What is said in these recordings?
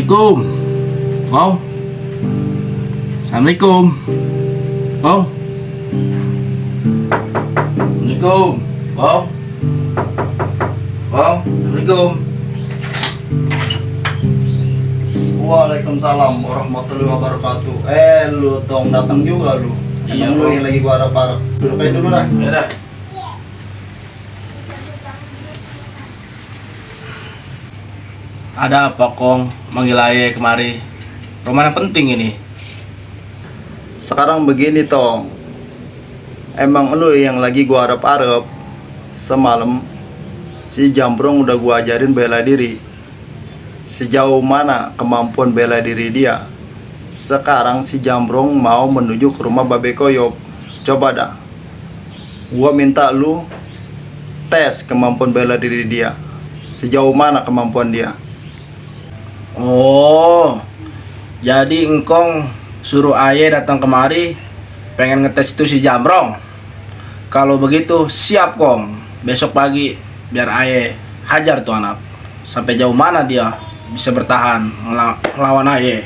Assalamualaikum. Bang. Assalamualaikum. Bang. Assalamualaikum. Bang. Bang. Assalamualaikum. Waalaikumsalam warahmatullahi wabarakatuh. Lu dong datang juga lu. Iya, Emang lu Bro. yang lagi gua harap-harap. Duduk aja dulu dah. Ya dah. Ada apa Kong? Manggil aja kemari. Roman yang penting ini. Sekarang begini Tong. Emang lu yang lagi gua harap-harap. Semalam si Jambrong udah gua ajarin bela diri. Sejauh mana kemampuan bela diri dia. Sekarang si Jambrong mau menuju ke rumah Babe Koyok. Coba dah. Gua minta lu tes kemampuan bela diri dia. Sejauh mana kemampuan dia. Oh, jadi engkong suruh aye datang kemari pengen ngetes itu si Jambrong. Kalau begitu siap Kong. Besok pagi biar aye hajar tuh anak. Sampai jauh mana dia bisa bertahan ngelawan aye.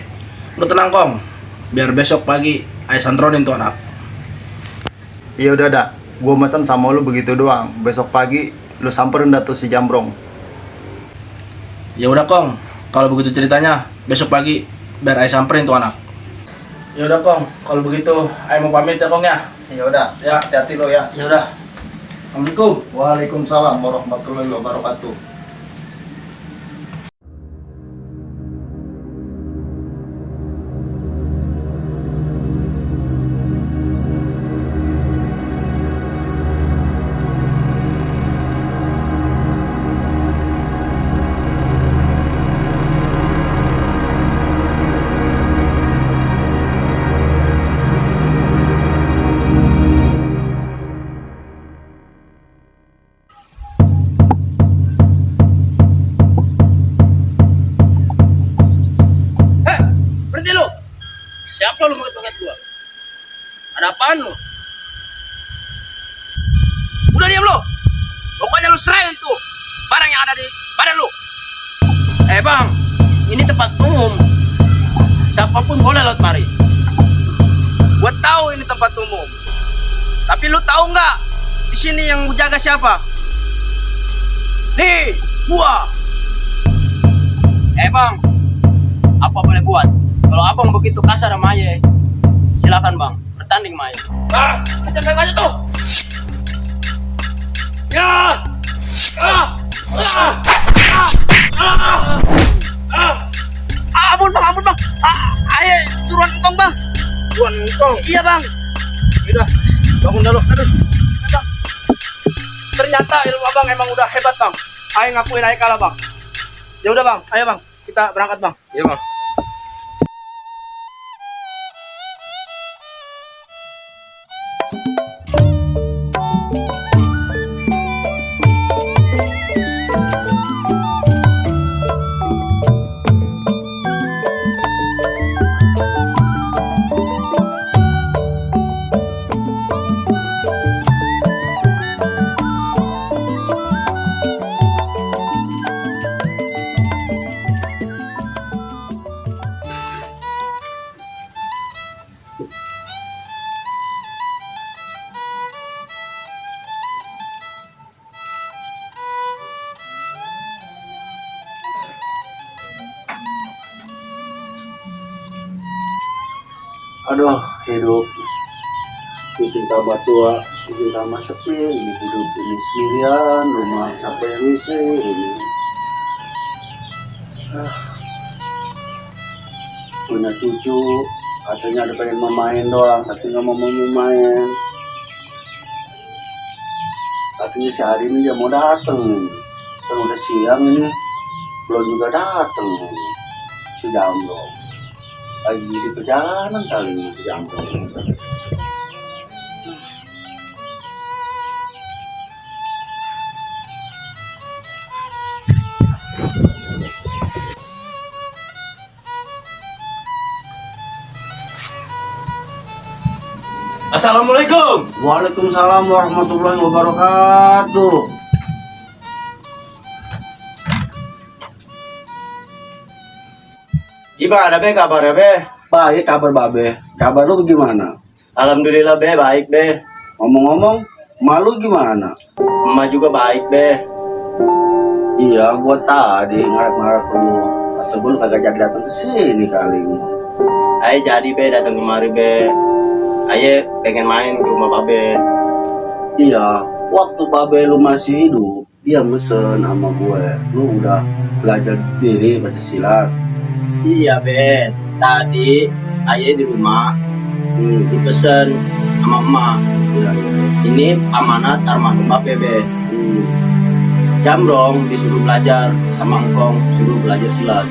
Lu tenang Kong. Biar besok pagi aye santronin tuh anak. Iya udah dah. Gua mesen sama lu begitu doang. Besok pagi lu samperin dah tuh si Jambrong. Ya udah Kong. Kalau begitu ceritanya besok pagi biar aye samperin tuh anak. Ya udah Kong. Kalau begitu aye mau pamit ya Kong ya. Ya udah, Ya. hati-hati lo ya. Ya udah. Assalamualaikum. Waalaikumsalam warahmatullahi wabarakatuh. Berhenti lu. Siapa lu maget-maget gua? Ada apaan lu? Udah diam lu. Pokoknya lu serahin tuh barang yang ada di badan lu. Bang, ini tempat umum. Siapapun boleh lewat mari. Gua tahu ini tempat umum. Tapi lu tahu nggak di sini yang jaga siapa? Nih, gua. Bang, apa boleh buat? Kalau abang begitu kasar sama Aye, silakan bang, bertanding sama Aye. Kencang aja tuh. Ya. Ampun bang. Aye suruhan engkong bang. Suruhan engkong? Iya bang. Udah, bangun dulu. Aduh. Bang. Ternyata ilmu abang emang udah hebat bang. Aye ngakuin Aye kalah bang. Ya udah bang, ayo bang, kita berangkat bang. Iya bang. Aduh, hidup bikin tambah tua, bikin tambah sepi. Ini hidup ini sendirian, rumah siapa yang ngisi ini. Punya cucu, katanya ada pengen memain doang, tapi nggak mau main. Katanya sehari ini dia mau dateng, kan udah siang ini, belum juga dateng si Jambrong. Lagi di perjalanan kali ini si Jambrong. Assalamualaikum. Waalaikumsalam warahmatullahi wabarakatuh. Gimana be kabarnya be? Baik, kabar babe. Kabar lu gimana? Alhamdulillah be, baik be. Ngomong-ngomong, malu gimana? Emak juga baik be. Iya, gua tadi ngarep-ngarep lu. Atau gua lu kagak jadi datang ke sini kali ini. Ayo jadi be datang kemari be. Ayo pengen main ke rumah babe. Iya, waktu babe lu masih hidup, dia mesen sama gue. Lu udah belajar diri baca silat. Iya be. Tadi ayo di rumah dipesen sama emak. Iya, iya. Ini amanat almarhum babe be. Jambrong disuruh belajar sama engkong suruh belajar silat.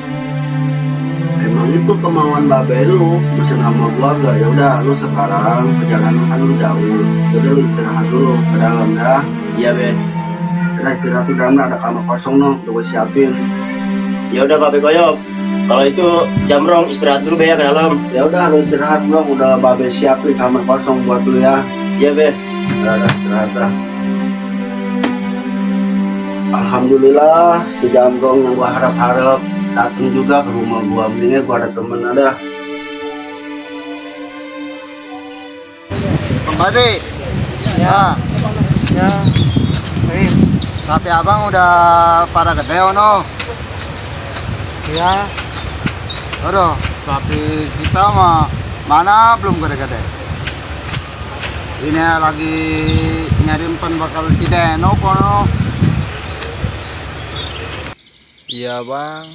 Emang itu kemauan babe lu, mesen sama gua gak? Ya udah, lu sekarang perjalanan kan lu jauh. Jadi lu istirahat dulu ke dalam ya. Iya be. Kita istirahat di dalam, ada kamar kosong noh, udah gua siapin. Ya udah babe koyok. Kalau itu Jambrong istirahat dulu be ya ke dalam. Ya udah, lu istirahat bro, udah babe siapin kamar kosong buat lu ya. Iya be. Udah, istirahat dah. Alhamdulillah, si Jambrong yang gua harap-harap datang juga ke rumah gua. Mendingnya gua ada temen ada. Kembali. Ya. Ya. Sapi abang udah pada gede ono. Ya. Aduh, sapi kita mah mana belum gede-gede. Ini lagi nyari empan bakal tideno kono. Iya bang,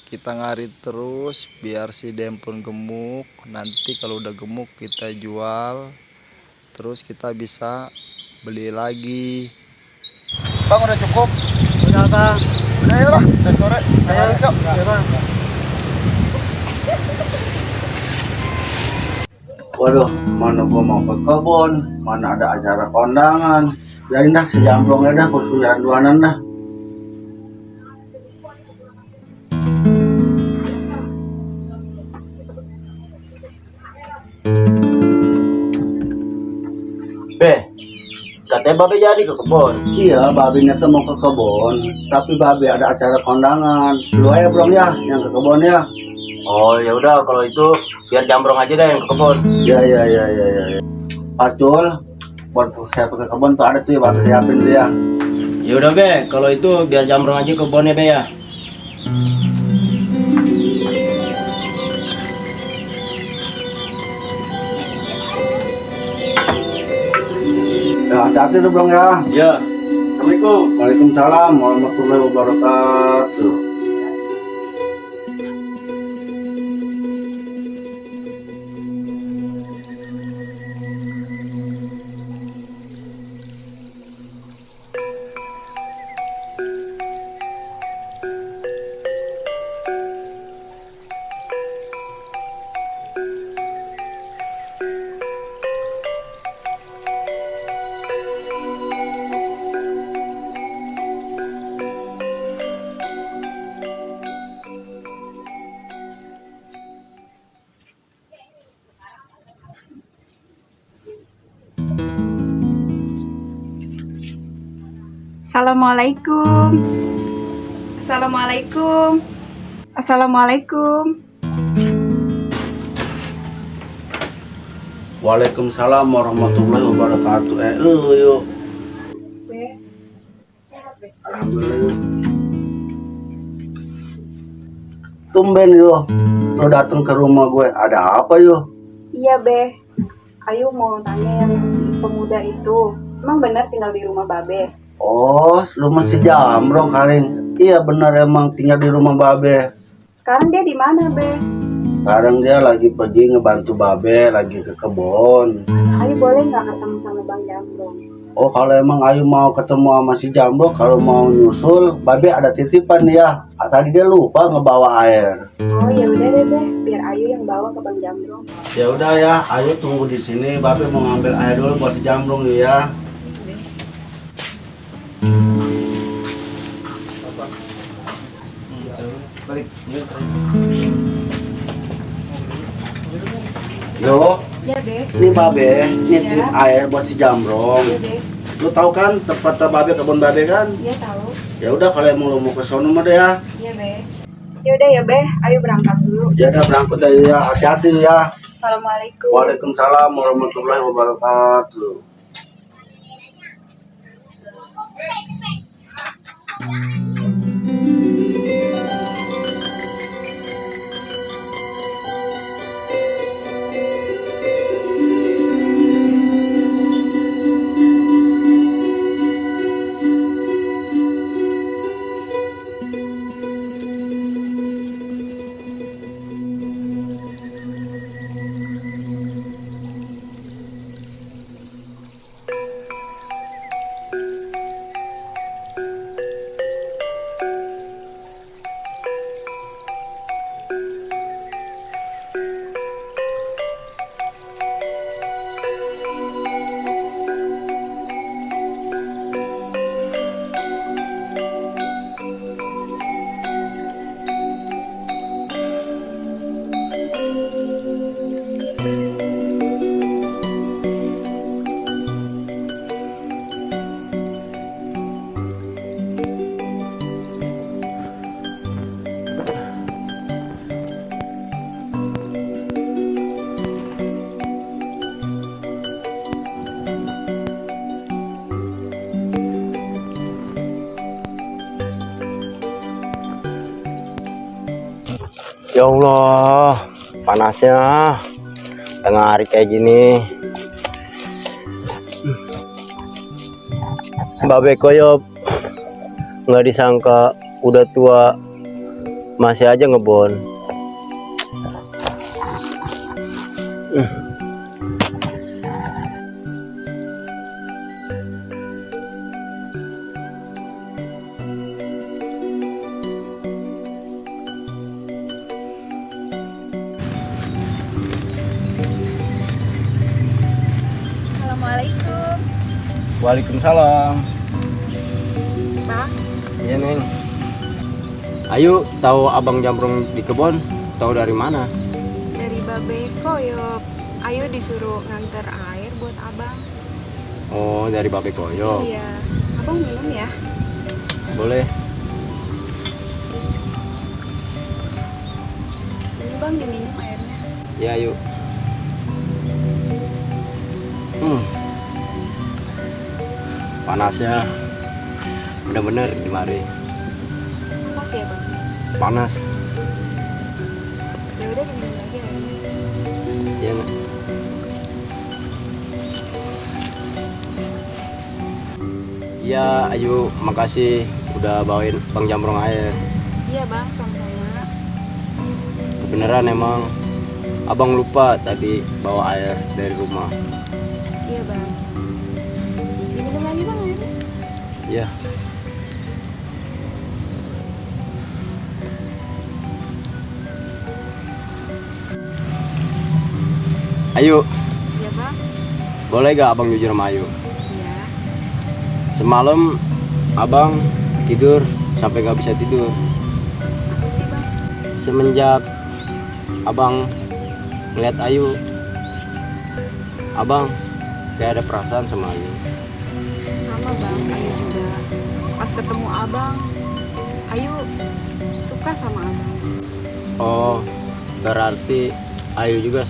kita ngarit terus biar si Dempon gemuk. Nanti kalau udah gemuk kita jual, terus kita bisa beli lagi. Bang udah cukup? Udah bang. Udah ya lah, udah sore. Ayo yuk. Ya bang. Waduh, mana gua mau ke kebun, mana ada acara kondangan. Biarin dah si Jambrongnya dah, kursus jalan-duanan dah. Be, katanya babe jadi ke kebun. Iya, babinya tuh mau ke kebun, tapi babi ada acara kondangan. Lu aja Brong ya, yang ke kebun ya. Oh ya udah kalau itu biar Jambrong aja deh yang ke kebun. Iya. Pacul, buat saya ke kebun tuh ada tuh ya, babi siapin tuh ya. Ya udah be, kalau itu biar Jambrong aja ke kebunnya be ya. Ya, hati-hati tuh Brong ya. Ya. Assalamualaikum. Waalaikumsalam warahmatullahi wabarakatuh. Assalamualaikum. Assalamualaikum. Assalamualaikum. Waalaikumsalam warahmatullahi wabarakatuh. Lu yuk. Alhamdulillah yuk. Tumben yuk, lu datang ke rumah gue. Ada apa yuk? Iya, Be. Ayu mau tanya yang si pemuda itu. Emang benar tinggal di rumah Babe? Oh, lu masih Jambrong kali. Iya benar emang tinggal di rumah Babe. Sekarang dia di mana, Be? Sekarang dia lagi pergi ngebantu Babe, lagi ke kebun. Ayu boleh nggak ketemu sama Bang Jambrong? Oh, kalau emang Ayu mau ketemu sama si Jambrong, kalau mau nyusul, Babe ada titipan ya. Tadi dia lupa ngebawa air. Oh ya udah deh, Be. Biar Ayu yang bawa ke Bang Jambrong. Ya udah ya, Ayu tunggu di sini. Babe mau ngambil air dulu buat si Jambrong ya. Balik. Yo, Iya, Be. ini Babe nitip air buat si Jambrong. Iya, Be. Lu tahu kan tempat Babe, kebun Babe kan? Iya tahu. Ya udah kalau emang lu mau ke sono mah deh ya. Iya, Be. Yaudah ya Be, ayo berangkat dulu. Ya udah berangkat aja ya, hati-hati ya. Assalamualaikum. Waalaikumsalam warahmatullahi wabarakatuh. Ya Allah, panasnya tengah hari kayak gini. Babe koyop nggak disangka udah tua masih aja ngebon. Assalamualaikum. Waalaikumsalam. Bang, Iya Neng. Ayu tahu abang Jambrong di kebun? Tahu dari mana? dari Babe Koyop. Ayo disuruh nganter air buat abang. Oh, dari Babe Koyo. Iya, abang minum ya. Boleh. Ini bang diminum airnya. Ya yuk. Panasnya bener-bener di mari. Makasih ya bang. Panas. Ya udah diminum lagi airnya. Iya Nak. Iya Ayu, makasih udah bawain Bang Jambrong air. Iya bang, sama-sama. Beneran emang abang lupa tadi bawa air dari rumah. Iya bang. Diminum lagi bang airnya. Iya. Ayu, Iya bang. boleh gak abang jujur sama Ayu? Iya. Semalam abang tidur sampai gak bisa tidur. Masa sih bang? Semenjak abang ngeliat Ayu, abang kayak ada perasaan sama Ayu. Sama bang, Ayu juga. Pas ketemu abang, Ayu suka sama abang. Oh, berarti Ayu juga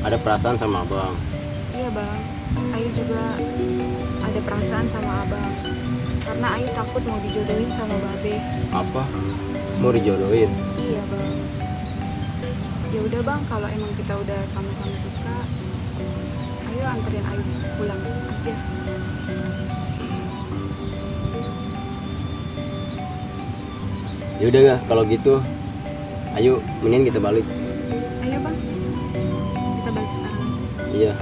ada perasaan sama abang. Iya bang, Ayu juga ada perasaan sama abang. Karena Ayu takut mau dijodohin sama Babe. Apa? Mau dijodohin? Iya bang. Ya udah bang, kalau emang kita udah sama-sama suka, ayo anterin Ayu pulang aja. Ya udah ya, kalau gitu, ayo mending kita balik. Ayo bang, kita balik sekarang aja. Iya.